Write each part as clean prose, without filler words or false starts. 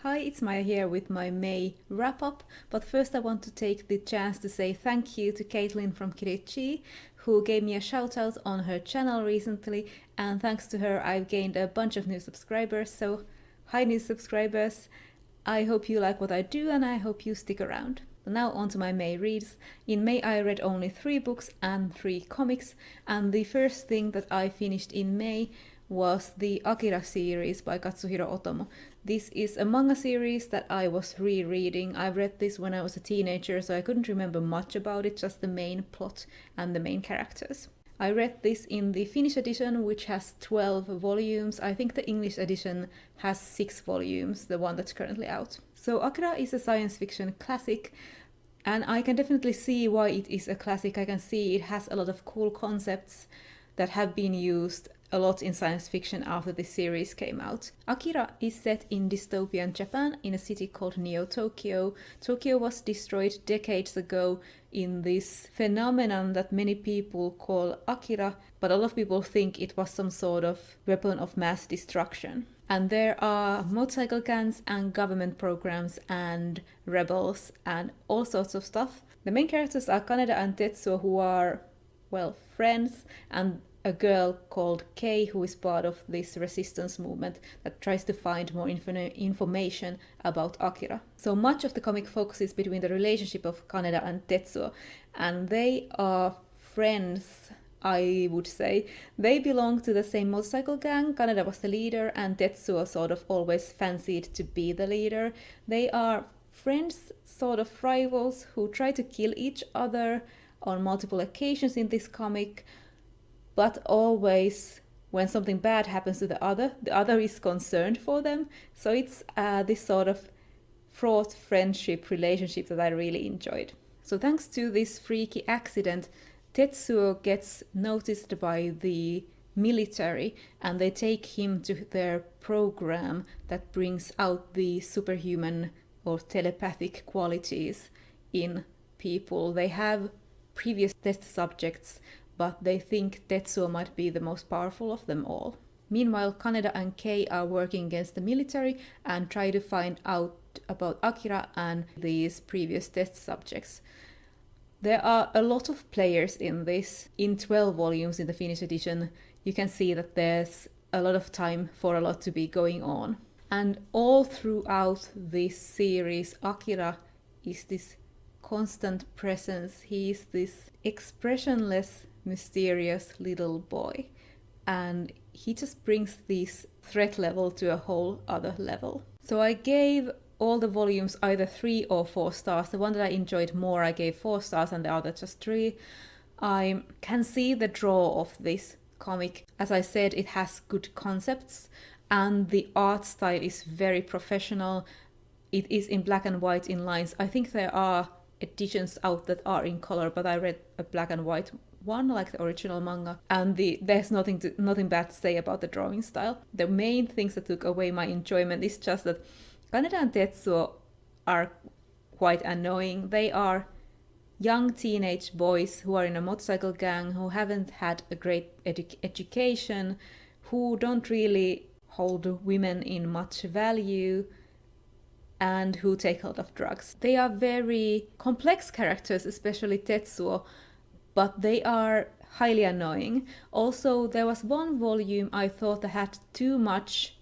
Hi, it's Maija here with my May wrap-up, but first I want to take the chance to say thank you to Caitlin from Kirichi, who gave me a shout out on her channel recently, and thanks to her I've gained a bunch of new subscribers, so hi new subscribers! I hope you like what I do and I hope you stick around. Now on to my May reads. In May I read only 3 books and 3 comics, and the first thing that I finished in May was the Akira series by Katsuhiro Otomo. This is a manga series that I was rereading. I read this when I was a teenager, so I couldn't remember much about it, just the main plot and the main characters. I read this in the Finnish edition, which has 12 volumes. I think the English edition has 6 volumes, the one that's currently out. So Akira is a science fiction classic, and I can definitely see why it is a classic. I can see it has a lot of cool concepts that have been used a lot in science fiction after this series came out. Akira is set in dystopian Japan in a city called Neo-Tokyo. Tokyo was destroyed decades ago in this phenomenon that many people call Akira, but a lot of people think it was some sort of weapon of mass destruction. And there are motorcycle gangs and government programs and rebels and all sorts of stuff. The main characters are Kaneda and Tetsuo, who are, well, friends, and a girl called Kei, who is part of this resistance movement that tries to find more information about Akira. So much of the comic focuses between the relationship of Kaneda and Tetsuo, and they are friends, I would say. They belong to the same motorcycle gang. Kaneda was the leader, and Tetsuo sort of always fancied to be the leader. They are friends, sort of rivals, who try to kill each other on multiple occasions in this comic, but always when something bad happens to the other is concerned for them. So it's this sort of fraught friendship relationship that I really enjoyed. So thanks to this freaky accident, Tetsuo gets noticed by the military, and they take him to their program that brings out the superhuman or telepathic qualities in people. They have previous test subjects, but they think Tetsuo might be the most powerful of them all. Meanwhile, Kaneda and Kei are working against the military and try to find out about Akira and these previous test subjects. There are a lot of players in this. In 12 volumes in the Finnish edition, you can see that there's a lot of time for a lot to be going on. And all throughout this series, Akira is this constant presence. He is this expressionless, mysterious little boy, and he just brings this threat level to a whole other level. So I gave all the volumes either 3 or 4 stars. The one that I enjoyed more I gave 4 stars, and the other just 3. I can see the draw of this comic. As I said, it has good concepts and the art style is very professional. It is in black and white in lines. I think there are editions out that are in color, but I read a black and white one, like the original manga, and there's nothing bad to say about the drawing style. The main things that took away my enjoyment is just that Kaneda and Tetsuo are quite annoying. They are young teenage boys who are in a motorcycle gang, who haven't had a great education, who don't really hold women in much value, and who take a lot of drugs. They are very complex characters, especially Tetsuo, but they are highly annoying. Also, there was one volume I thought that had too much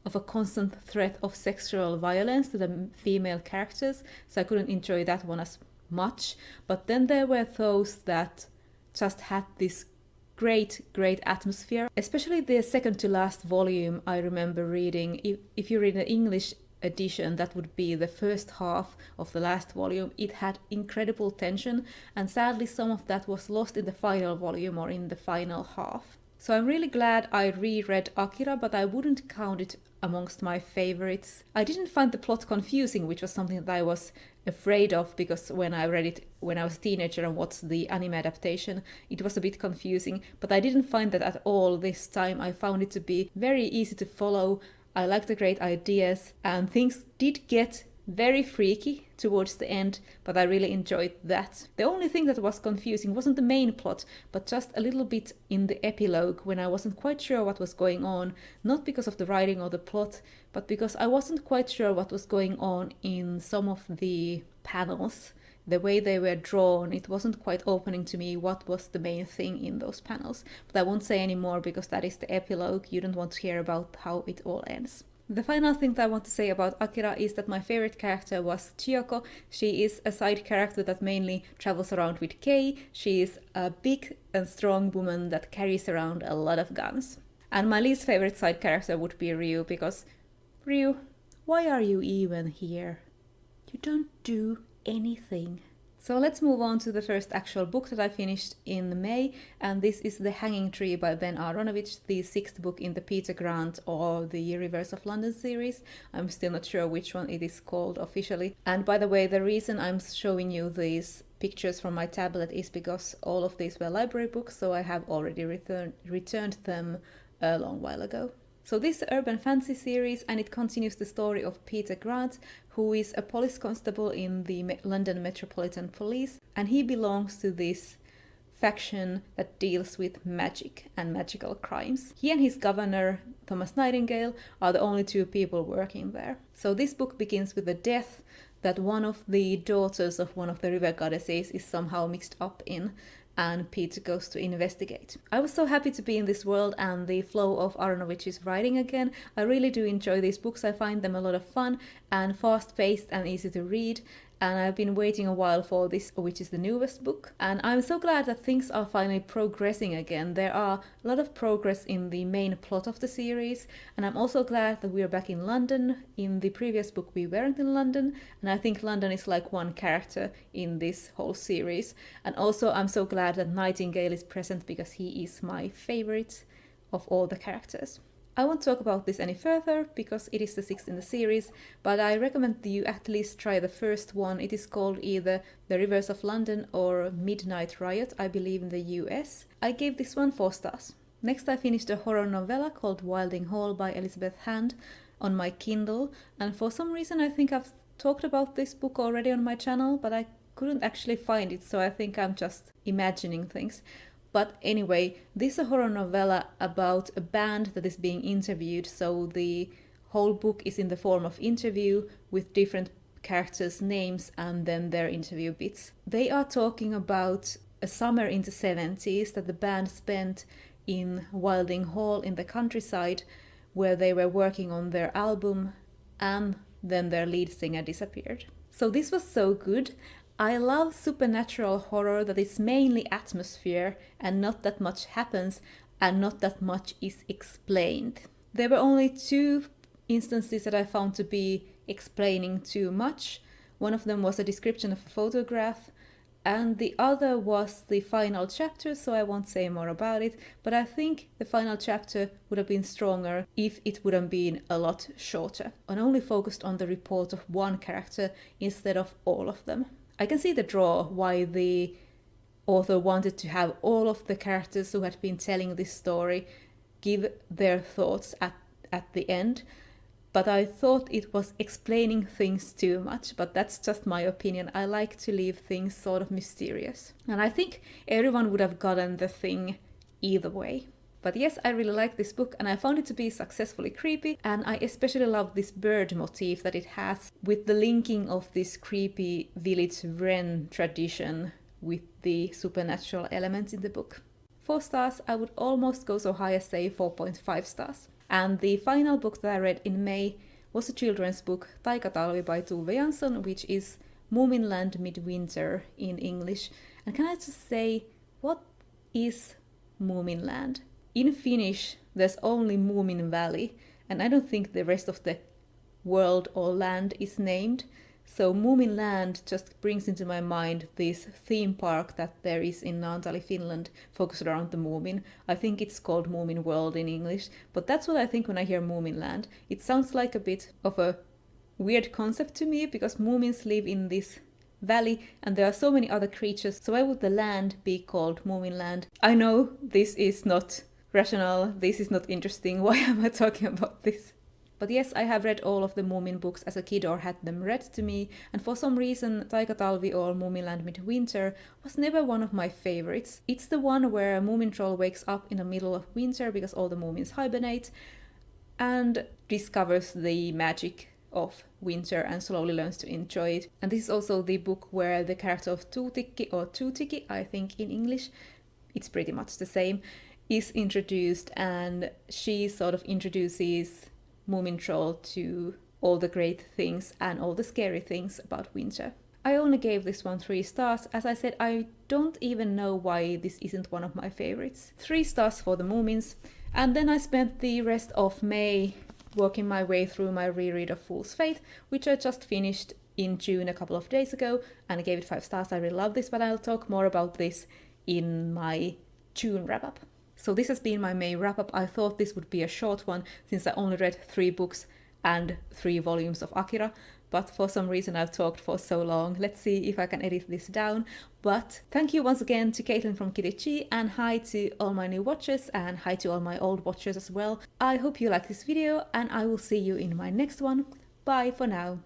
of a constant threat of sexual violence to the female characters, so I couldn't enjoy that one as much. But then there were those that just had this great atmosphere. Especially the second to last volume I remember reading. If you read the English edition, that would be the first half of the last volume. It had incredible tension, and sadly some of that was lost in the final volume or in the final half. So I'm really glad I reread Akira, but I wouldn't count it amongst my favorites. I didn't find the plot confusing, which was something that I was afraid of, because when I read it when I was a teenager and watched the anime adaptation, it was a bit confusing, but I didn't find that at all this time. I found it to be very easy to follow. I liked the great ideas, and things did get very freaky towards the end, but I really enjoyed that. The only thing that was confusing wasn't the main plot, but just a little bit in the epilogue when I wasn't quite sure what was going on, not because of the writing or the plot, but because I wasn't quite sure what was going on in some of the panels. The way they were drawn, it wasn't quite opening to me what was the main thing in those panels. But I won't say any more because that is the epilogue. You don't want to hear about how it all ends. The final thing that I want to say about Akira is that my favorite character was Chiyoko. She is a side character that mainly travels around with Kei. She is a big and strong woman that carries around a lot of guns. And my least favorite side character would be Ryu, because Ryu, why are you even here? You don't do anything. So let's move on to the first actual book that I finished in May, and this is The Hanging Tree by Ben Aronovich, the 6th book in the Peter Grant or the Rivers of London series. I'm still not sure which one it is called officially. And by the way, the reason I'm showing you these pictures from my tablet is because all of these were library books, so I have already returned them a long while ago. So this is an urban fantasy series, and it continues the story of Peter Grant, who is a police constable in the London Metropolitan Police, and he belongs to this faction that deals with magic and magical crimes. He and his governor, Thomas Nightingale, are the only two people working there. So this book begins with the death that one of the daughters of one of the river goddesses is somehow mixed up in, and Peter goes to investigate. I was so happy to be in this world and the flow of Aronovich's writing again. I really do enjoy these books. I find them a lot of fun and fast-paced and easy to read. And I've been waiting a while for this, which is the newest book. And I'm so glad that things are finally progressing again. There are a lot of progress in the main plot of the series. And I'm also glad that we're back in London. In the previous book we weren't in London. And I think London is like one character in this whole series. And also I'm so glad that Nightingale is present because he is my favorite of all the characters. I won't talk about this any further because it is the 6th in the series, but I recommend that you at least try the first one. It is called either The Rivers of London or Midnight Riot, I believe in the US. I gave this one 4 stars. Next I finished a horror novella called Wylding Hall by Elizabeth Hand on my Kindle, and for some reason I think I've talked about this book already on my channel, but I couldn't actually find it, so I think I'm just imagining things. But anyway, this is a horror novella about a band that is being interviewed, so the whole book is in the form of interview with different characters' names and then their interview bits. They are talking about a summer in the 70s that the band spent in Wylding Hall in the countryside, where they were working on their album, and then their lead singer disappeared. So this was so good. I love supernatural horror that is mainly atmosphere and not that much happens and not that much is explained. There were only 2 instances that I found to be explaining too much. One of them was a description of a photograph, and the other was the final chapter, so I won't say more about it, but I think the final chapter would have been stronger if it would have been a lot shorter and only focused on the report of one character instead of all of them. I can see the draw why the author wanted to have all of the characters who had been telling this story give their thoughts at the end, but I thought it was explaining things too much, but that's just my opinion. I like to leave things sort of mysterious. And I think everyone would have gotten the thing either way. But yes, I really like this book and I found it to be successfully creepy, and I especially love this bird motif that it has with the linking of this creepy village wren tradition with the supernatural elements in the book. 4 stars, I would almost go so high as say 4.5 stars. And the final book that I read in May was a children's book, Taikatalvi by Tove Jansson, which is Moominland Midwinter in English. And can I just say, what is Moominland? In Finnish, there's only Moomin Valley, and I don't think the rest of the world or land is named. So Moominland just brings into my mind this theme park that there is in Naantali, Finland, focused around the Moomin. I think it's called Moomin World in English, but that's what I think when I hear Moominland. It sounds like a bit of a weird concept to me, because Moomins live in this valley and there are so many other creatures, so why would the land be called Moominland? I know this is not rational, this is not interesting, why am I talking about this? But yes, I have read all of the Moomin books as a kid or had them read to me, and for some reason Taikatalvi or Moominland Midwinter was never one of my favorites. It's the one where a Moomin troll wakes up in the middle of winter because all the Moomins hibernate and discovers the magic of winter and slowly learns to enjoy it. And this is also the book where the character of Tuutikki, or Tuutikki, I think in English, it's pretty much the same, is introduced, and she sort of introduces Moomin Troll to all the great things and all the scary things about winter. I only gave this one 3 stars. As I said, I don't even know why this isn't one of my favorites. 3 stars for the Moomins. And then I spent the rest of May working my way through my reread of Fool's Fate, which I just finished in June a couple of days ago, and I gave it 5 stars. I really love this, but I'll talk more about this in my June wrap-up. So this has been my May wrap-up. I thought this would be a short one since I only read 3 books and 3 volumes of Akira, but for some reason I've talked for so long. Let's see if I can edit this down. But thank you once again to Caitlin from Kirichi, and hi to all my new watchers and hi to all my old watchers as well. I hope you like this video, and I will see you in my next one. Bye for now.